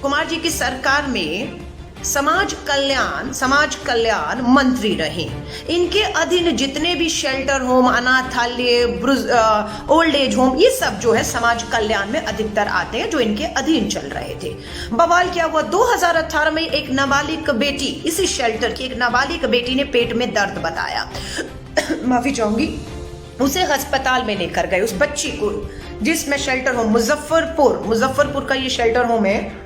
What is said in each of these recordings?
कुमार जी की सरकार में समाज कल्याण मंत्री रहे। इनके अधीन जितने भी शेल्टर होम, अनाथालय, ओल्ड एज होम, ये सब जो है समाज कल्याण में अधिकतर आते हैं, जो इनके अधीन चल रहे थे। बवाल क्या हुआ, 2018 में एक नाबालिग बेटी, इसी शेल्टर की एक नाबालिग बेटी ने पेट में दर्द बताया माफी चाहूंगी, उसे अस्पताल में लेकर गए। उस बच्ची को, जिसमें शेल्टर होम मुजफ्फरपुर का ये शेल्टर होम है,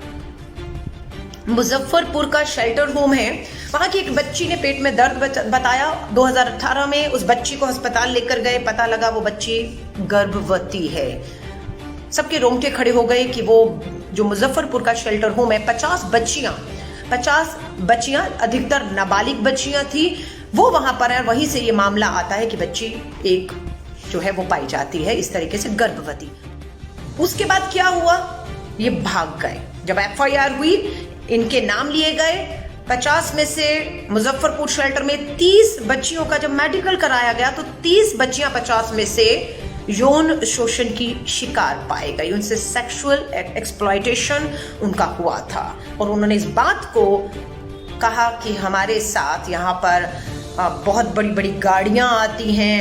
मुजफ्फरपुर का शेल्टर होम है, वहां की एक बच्ची ने पेट में दर्द बताया। 2018 में उस बच्ची को अस्पताल लेकर गए, पता लगा वो बच्ची गर्भवती है। सबके रोंगटे खड़े हो गए कि वो जो मुजफ्फरपुर का शेल्टर होम है, 50 बच्चियां अधिकतर नाबालिग बच्चियां थी, वो वहां पर है। वहीं से ये मामला आता है कि बच्ची एक जो है वो पाई जाती है इस तरीके से गर्भवती। उसके बाद क्या हुआ, ये भाग गए। जब एफआईआर हुई, इनके नाम लिए गए। 50 में से मुजफ्फरपुर शेल्टर में 30 बच्चियों का जब मेडिकल कराया गया तो 30 बच्चियां 50 में से यौन शोषण की शिकार पाई गई। उनसे सेक्सुअल एक्सप्लॉयटेशन उनका हुआ था और उन्होंने इस बात को कहा कि हमारे साथ यहाँ पर बहुत बड़ी बड़ी गाड़ियां आती हैं,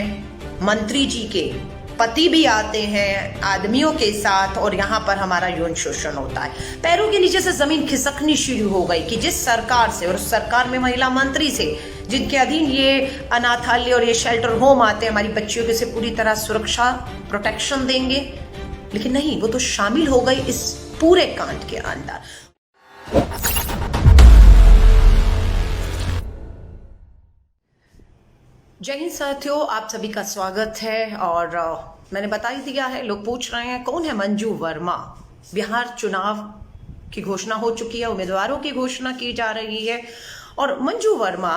मंत्री जी के पति भी आते हैं आदमियों के साथ, और यहाँ पर हमारा यौन शोषण होता है। पैरों के नीचे से जमीन खिसकनी शुरू हो गई कि जिस सरकार से, और उस सरकार में महिला मंत्री से, जिनके अधीन ये अनाथालय और ये शेल्टर होम आते हैं, हमारी बच्चियों के से पूरी तरह सुरक्षा प्रोटेक्शन देंगे, लेकिन नहीं, वो तो शामिल हो गई इस पूरे कांड के अंदर। जय हिंद साथियों, आप सभी का स्वागत है। और मैंने बता ही दिया है, लोग पूछ रहे हैं कौन है मंजू वर्मा। बिहार चुनाव की घोषणा हो चुकी है, उम्मीदवारों की घोषणा की जा रही है और मंजू वर्मा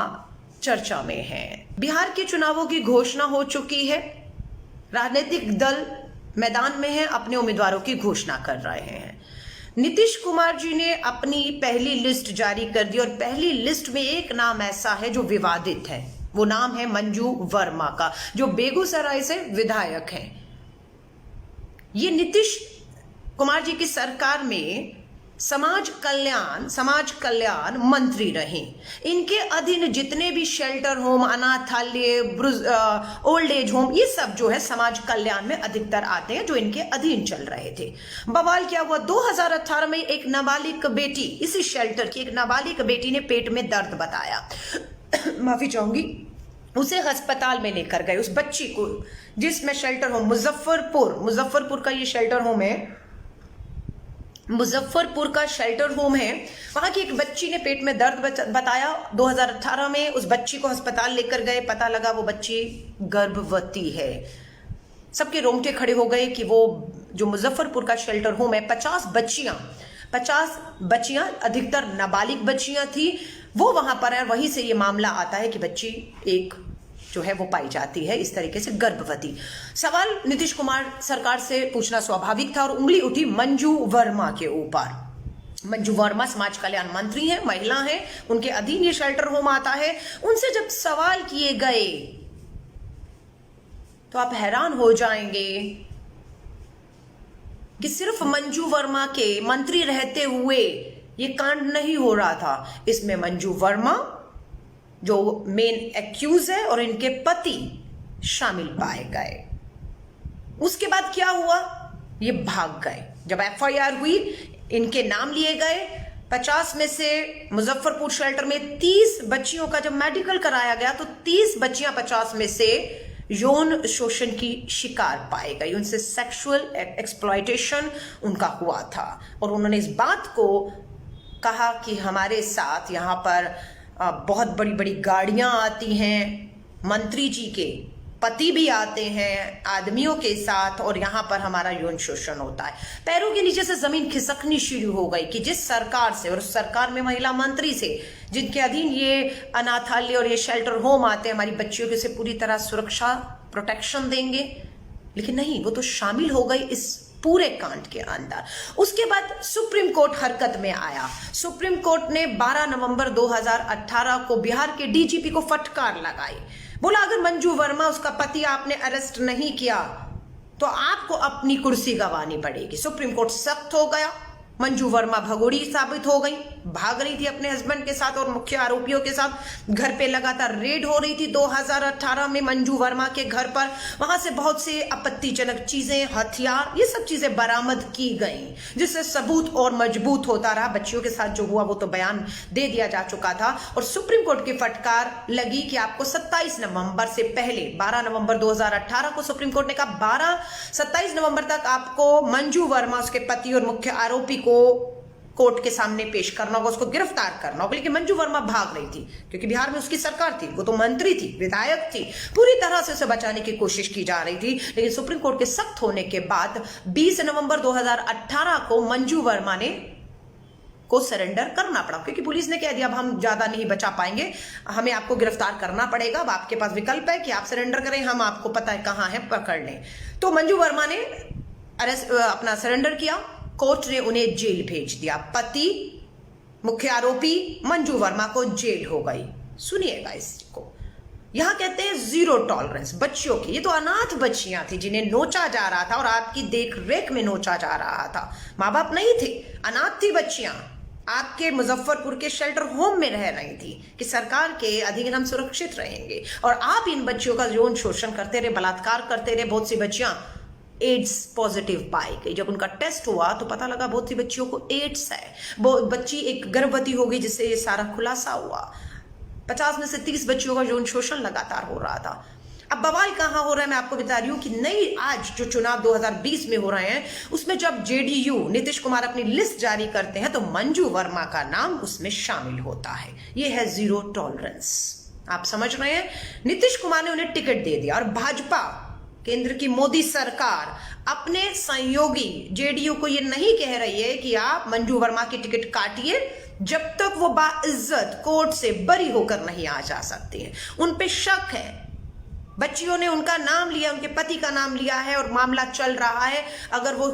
चर्चा में है। बिहार के चुनावों की घोषणा हो चुकी है, राजनीतिक दल मैदान में है, अपने उम्मीदवारों की घोषणा कर रहे हैं। नीतीश कुमार जी ने अपनी पहली लिस्ट जारी कर दी और पहली लिस्ट में एक नाम ऐसा है जो विवादित है। वो नाम है मंजू वर्मा का, जो बेगूसराय से विधायक हैं। ये नीतीश कुमार जी की सरकार में समाज कल्याण मंत्री रहे। इनके अधीन जितने भी शेल्टर होम, अनाथालय, ओल्ड एज होम, ये सब जो है समाज कल्याण में अधिकतर आते हैं, जो इनके अधीन चल रहे थे। बवाल क्या हुआ, 2018 में एक नाबालिग बेटी, इसी शेल्टर की एक नाबालिग बेटी ने पेट में दर्द बताया माफी चाहूंगी, उसे अस्पताल में लेकर गए। उस बच्ची को, जिसमें शेल्टर होम मुजफ्फरपुर का ये शेल्टर होम है, मुजफ्फरपुर का शेल्टर होम है, वहां की एक बच्ची ने पेट में दर्द बताया। 2018 में उस बच्ची को अस्पताल लेकर गए, पता लगा वो बच्ची गर्भवती है। सबके रोंगटे खड़े हो गए कि वो जो मुजफ्फरपुर का शेल्टर होम है, 50 बच्चियां अधिकतर नाबालिग बच्चियां थी, वो वहां पर है। वहीं से ये मामला आता है कि बच्ची एक जो है वो पाई जाती है इस तरीके से गर्भवती। सवाल नीतीश कुमार सरकार से पूछना स्वाभाविक था और उंगली उठी मंजू वर्मा के ऊपर। मंजू वर्मा समाज कल्याण मंत्री हैं, महिला हैं, उनके अधीन ये शेल्टर होम आता है। उनसे जब सवाल किए गए तो आप हैरान हो जाएंगे कि सिर्फ मंजू वर्मा के मंत्री रहते हुए ये कांड नहीं हो रहा था। इसमें मंजू वर्मा जो मेन एक्यूज है और इनके पति शामिल पाए गए। उसके बाद क्या हुआ, ये भाग गए। जब एफआईआर हुई, इनके नाम लिए गए। 50 में से मुजफ्फरपुर शेल्टर में 30 बच्चियों का जब मेडिकल कराया गया तो 30 बच्चियां 50 में से यौन शोषण की शिकार पाई गई। उनसे सेक्सुअल एक्सप्लॉयटेशन उनका हुआ था और उन्होंने इस बात को कहा कि हमारे साथ यहाँ पर बहुत बड़ी बड़ी गाड़ियां आती हैं, मंत्री जी के पति भी आते हैं आदमियों के साथ, और यहाँ पर हमारा यौन शोषण होता है। पैरों के नीचे से जमीन खिसकनी शुरू हो गई कि जिस सरकार से, और उस सरकार में महिला मंत्री से, जिनके अधीन ये अनाथालय और ये शेल्टर होम आते हैं, हमारी बच्चियों के से पूरी तरह सुरक्षा प्रोटेक्शन देंगे, लेकिन नहीं, वो तो शामिल हो गई इस पूरे कांड के अंदर। उसके बाद सुप्रीम कोर्ट हरकत में आया। सुप्रीम कोर्ट ने 12 नवंबर 2018 को बिहार के डीजीपी को फटकार लगाई। बोला अगर मंजू वर्मा, उसका पति, आपने अरेस्ट नहीं किया तो आपको अपनी कुर्सी गंवानी पड़ेगी। सुप्रीम कोर्ट सख्त हो गया, मंजू वर्मा भगोड़ी साबित हो गई, भाग रही थी अपने हस्बैंड के साथ और मुख्य आरोपियों के साथ। घर पे लगातार रेड हो रही थी 2018 में मंजू वर्मा के घर पर। वहां से बहुत से आपत्तिजनक चीजें, हथियार, ये सब चीजें बरामद की गई, जिससे सबूत और मजबूत होता रहा। बच्चियों के साथ जो हुआ वो तो बयान दे दिया जा चुका था और सुप्रीम कोर्ट की फटकार लगी कि आपको 27 नवंबर से पहले, 12 नवंबर 2018 को सुप्रीम कोर्ट ने कहा 27 नवंबर तक आपको मंजू वर्मा, उसके पति और मुख्य आरोपी को कोर्ट के सामने पेश करना होगा, उसको गिरफ्तार करना होगा। लेकिन मंजू वर्मा भाग रही थी क्योंकि बिहार में उसकी सरकार थी, वो तो मंत्री थी, विधायक थी, पूरी तरह से उसे बचाने की कोशिश की जा रही थी। लेकिन सुप्रीम कोर्ट के सख्त होने के बाद 20 नवंबर 2018 को मंजू वर्मा को सरेंडर करना पड़ा क्योंकि पुलिस ने कह दिया अब हम ज्यादा नहीं बचा पाएंगे, हमें आपको गिरफ्तार करना पड़ेगा। अब आपके पास विकल्प है कि आप सरेंडर करें, हम आपको पता है कहां है, पकड़ लें। तो मंजू वर्मा ने अपना सरेंडर किया। कोर्ट ने उन्हें जेल भेज दिया। पति, मुख्य आरोपी मंजू वर्मा को जेल हो गई। सुनिएगा इसको, यहां कहते हैं जीरो टॉलरेंस बच्चियों की। ये तो अनाथ बच्चियां थी जिन्हें नोचा जा रहा था और आपकी देख रेख में नोचा जा रहा था। माँ बाप नहीं थे, अनाथ थी बच्चियां, आपके मुजफ्फरपुर के शेल्टर होम में रह रही थी कि सरकार के अधीन हम सुरक्षित रहेंगे। और आप इन बच्चियों का यौन शोषण करते रहे, बलात्कार करते रहे। बहुत सी बच्चियां एड्स पॉजिटिव पाई गई। जब उनका टेस्ट हुआ तो पता लगा बहुत सी बच्चियों को एड्स है। वो बच्ची एक गर्भवती हो गई जिससे ये सारा खुलासा हुआ। 50 में से 30 बच्चियों का यौन शोषण लगातार हो रहा था। अब बवाल कहां हो रहा है मैं आपको बता रही हूं कि नई आज जो चुनाव 2020 में हो रहे हैं उसमें जब जेडीयू नीतीश कुमार अपनी लिस्ट जारी करते हैं तो मंजू वर्मा का नाम उसमें शामिल होता है। यह है जीरो टॉलरेंस। आप समझ रहे हैं? नीतीश कुमार ने उन्हें टिकट दे दिया और भाजपा, केंद्र की मोदी सरकार अपने सहयोगी जेडीयू को यह नहीं कह रही है कि आप मंजू वर्मा की टिकट काटिए जब तक वो बाइज्जत कोर्ट से बरी होकर नहीं आ जा सकती हैं। उन पे शक है, बच्चियों ने उनका नाम लिया, उनके पति का नाम लिया है और मामला चल रहा है। अगर वो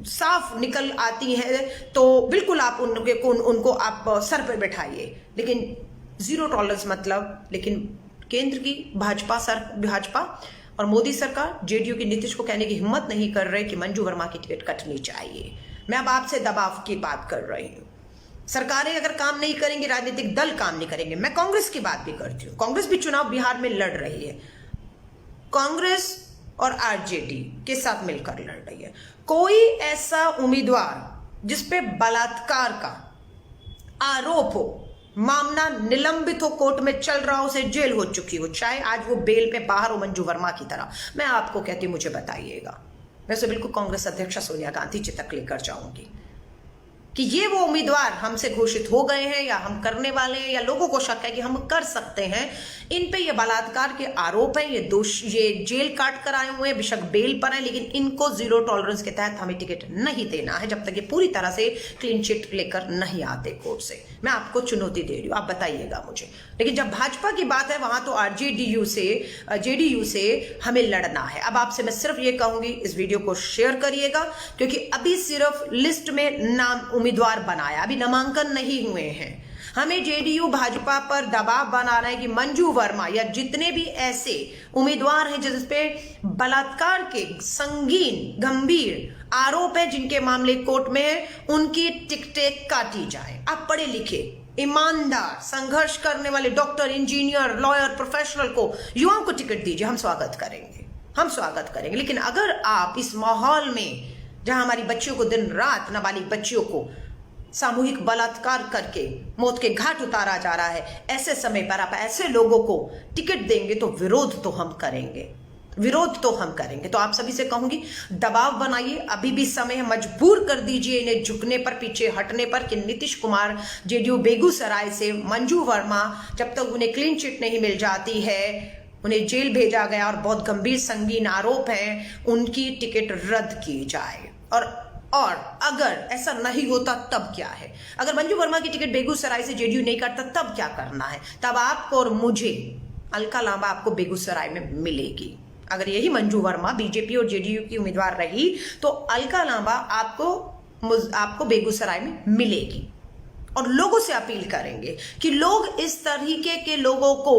साफ निकल आती है तो बिल्कुल आप उनको आप सर पर बैठाइए। लेकिन जीरो टॉलरेंस मतलब, लेकिन केंद्र की भाजपा और मोदी सरकार जेडीयू की नीतीश को कहने की हिम्मत नहीं कर रहे कि मंजू वर्मा की टिकट कटनी चाहिए। मैं अब आपसे दबाव की बात कर रही हूं। सरकारें अगर काम नहीं करेंगी, राजनीतिक दल काम नहीं करेंगे। मैं कांग्रेस की बात भी करती हूँ, कांग्रेस भी चुनाव बिहार में लड़ रही है, कांग्रेस और आरजेडी के साथ मिलकर लड़ रही है। कोई ऐसा उम्मीदवार जिसपे बलात्कार का आरोप हो, मामला निलंबित हो, कोर्ट में चल रहा हो, उसे जेल हो चुकी हो, चाहे आज वो बेल पे बाहर हो मंजू वर्मा की तरह, मैं आपको कहती हूं मुझे बताइएगा। मैं उसे बिल्कुल कांग्रेस अध्यक्ष सोनिया गांधी जी तक लेकर जाऊंगी कि ये वो उम्मीदवार हमसे घोषित हो गए हैं या हम करने वाले हैं या लोगों को शक है कि हम कर सकते हैं, इन पे ये बलात्कार के आरोप हैं, ये जेल काट कर आए हुए हैं, बेशक बेल पर हैं, लेकिन इनको जीरो टॉलरेंस के तहत हमें टिकट नहीं देना है जब तक ये पूरी तरह से क्लीन चिट लेकर नहीं आते कोर्ट से। मैं आपको चुनौती दे रही हूँ, आप बताइएगा मुझे। लेकिन जब भाजपा की बात है वहां तो जेडीयू से हमें लड़ना है। अब आपसे मैं सिर्फ ये कहूंगी, इस वीडियो को शेयर करिएगा क्योंकि अभी सिर्फ लिस्ट में नाम उम्मीदवार बनाया, अभी नामांकन नहीं हुए हैं। हमें जेडीयू भाजपा पर दबाव बना रहा है कि मंजू वर्मा या जितने भी ऐसे उम्मीदवार हैं जिस पे बलात्कार के संगीन गंभीर आरोप है, जिनके मामले कोर्ट में है, उनकी टिकटें काटी जाए। आप पढ़े लिखे, ईमानदार, संघर्ष करने वाले डॉक्टर, इंजीनियर, लॉयर, प्रोफेशनल को, युवाओं को टिकट दीजिए, हम स्वागत करेंगे, हम स्वागत करेंगे। लेकिन अगर आप इस माहौल में जहां हमारी बच्चियों को दिन रात, नाबालिग बच्चियों को सामूहिक बलात्कार करके मौत के घाट उतारा जा रहा है, ऐसे समय पर आप ऐसे लोगों को टिकट देंगे तो विरोध तो हम करेंगे, विरोध तो हम करेंगे। तो आप सभी से कहूंगी दबाव बनाइए, अभी भी समय है, मजबूर कर दीजिए इन्हें झुकने पर, पीछे हटने पर कि नीतीश कुमार जेडीयू बेगूसराय से मंजू वर्मा जब तक उन्हें क्लीन चिट नहीं मिल जाती है, उन्हें जेल भेजा गया और बहुत गंभीर संगीन आरोप हैं, उनकी टिकट रद्द की जाए। और अगर ऐसा नहीं होता तब क्या है? अगर मंजू वर्मा की टिकट बेगूसराय से जेडीयू नहीं करता तब क्या करना है? तब आपको और मुझे अलका लांबा आपको बेगूसराय में मिलेगी। अगर यही मंजू वर्मा बीजेपी और जेडीयू की उम्मीदवार रही तो अलका लांबा आपको बेगूसराय में मिलेगी। और लोगों से अपील करेंगे कि लोग इस तरीके के लोगों को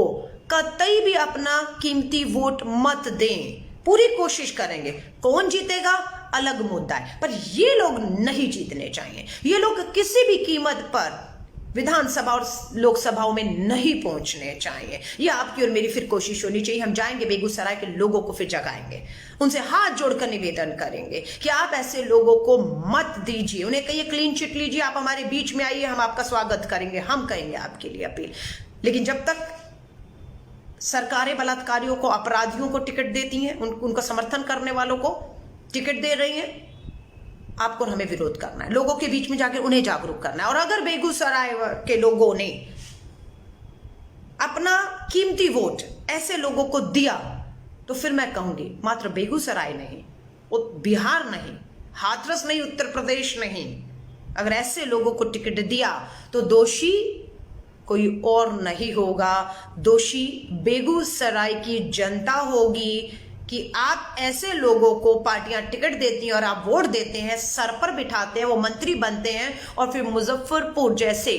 कतई भी अपना कीमती वोट मत दें। पूरी कोशिश करेंगे। कौन जीतेगा अलग मुद्दा है, पर ये लोग नहीं जीतने चाहिए। ये लोग किसी भी कीमत पर विधानसभा और लोकसभाओं में नहीं पहुंचने चाहिए। ये आपकी और मेरी फिर कोशिश होनी चाहिए। हम जाएंगे बेगूसराय के लोगों को फिर जगाएंगे, उनसे हाथ जोड़कर निवेदन करेंगे कि आप ऐसे लोगों को मत दीजिए। उन्हें कहिए क्लीन चिट लीजिए, आप हमारे बीच में आइए, हम आपका स्वागत करेंगे, हम कहेंगे आपके लिए अपील। लेकिन जब तक सरकारें बलात्कारियों को, अपराधियों को टिकट देती हैं, उनका समर्थन करने वालों को टिकट दे रही हैं, आपको हमें विरोध करना है, लोगों के बीच में जाकर उन्हें जागरूक करना है। और अगर बेगूसराय के लोगों ने अपना कीमती वोट ऐसे लोगों को दिया तो फिर मैं कहूंगी मात्र बेगूसराय नहीं, बिहार नहीं, हाथरस नहीं, उत्तर प्रदेश नहीं, अगर ऐसे लोगों को टिकट दिया तो दोषी कोई और नहीं होगा, दोषी बेगूसराय की जनता होगी कि आप ऐसे लोगों को पार्टियां टिकट देती हैं और आप वोट देते हैं, सर पर बिठाते हैं, वो मंत्री बनते हैं और फिर मुजफ्फरपुर जैसे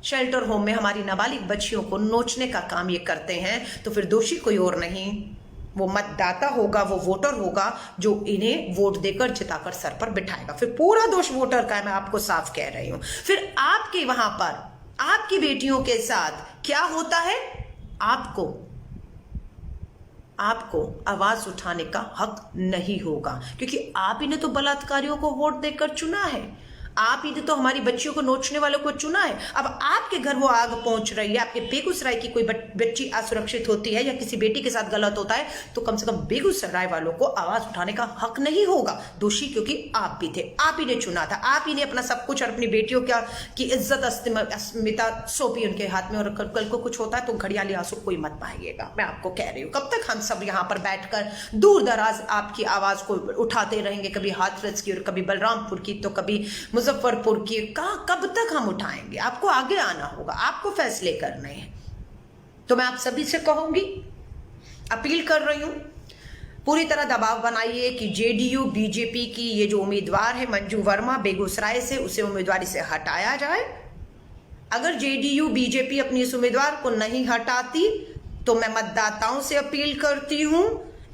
शेल्टर होम में हमारी नाबालिग बच्चियों को नोचने का काम ये करते हैं। तो फिर दोषी कोई और नहीं, वो मतदाता होगा, वो वोटर होगा जो इन्हें वोट देकर जिताकर सर पर बिठाएगा। फिर पूरा दोष वोटर का है, मैं आपको साफ कह रही हूं। फिर आपके वहां पर आपकी बेटियों के साथ क्या होता है, आपको आवाज उठाने का हक नहीं होगा, क्योंकि आप ही ने तो बलात्कारियों को वोट देकर चुना है, आप ही ने तो हमारी बच्चियों को नोचने वालों को चुना है। अब आपके घर वो आग पहुंच रही है, आपके बेगूसराय की कोई बच्ची असुरक्षित होती है या किसी बेटी के साथ गलत होता है तो कम से कम बेगूसराय वालों को आवाज उठाने का हक नहीं होगा। दोषी क्योंकि आप भी थे, आप ही ने चुना था, आप ही ने अपना सब कुछ और अपनी बेटियों की इज्जत अस्मिता सौंपी उनके हाथ में। और कल को कुछ होता है तो घड़ियाली आंसू कोई मत पाइएगा, मैं आपको कह रही हूँ। कब तक हम सब यहाँ पर बैठकर दूर दराज आपकी आवाज को उठाते रहेंगे, कभी हाथरस की और कभी बलरामपुर की तो कभी मुजफ्फरपुर की, कब तक हम उठाएंगे? आपको आगे आना होगा, आपको फैसले करने हैं। तो मैं आप सभी से कहूंगी, अपील कर रही हूं, पूरी तरह दबाव बनाइए कि जेडीयू बीजेपी की ये जो उम्मीदवार है मंजू वर्मा बेगूसराय से, उसे उम्मीदवारी से हटाया जाए। अगर जेडीयू बीजेपी अपनी इस उम्मीदवार को नहीं हटाती तो मैं मतदाताओं से अपील करती हूं,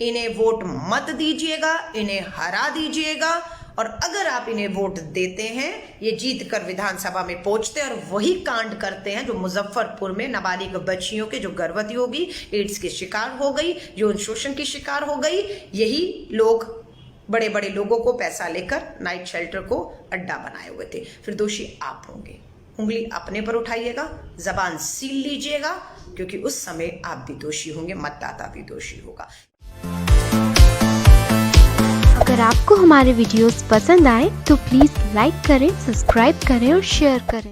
इन्हें वोट मत दीजिएगा, इन्हें हरा दीजिएगा। और अगर आप इन्हें वोट देते हैं, ये जीत कर विधानसभा में पहुंचते हैं और वही कांड करते हैं जो मुजफ्फरपुर में नाबालिग बच्चियों के, जो गर्भवती होगी, एड्स के शिकार हो गई, जो शोषण की शिकार हो गई, यही लोग बड़े बड़े लोगों को पैसा लेकर नाइट शेल्टर को अड्डा बनाए हुए थे। फिर दोषी आप होंगे। उंगली अपने पर उठाइएगा, जबान सील लीजिएगा, क्योंकि उस समय आप भी दोषी होंगे, मतदाता भी दोषी होगा। अगर आपको हमारे वीडियोस पसंद आए तो प्लीज़ लाइक करें, सब्सक्राइब करें और शेयर करें।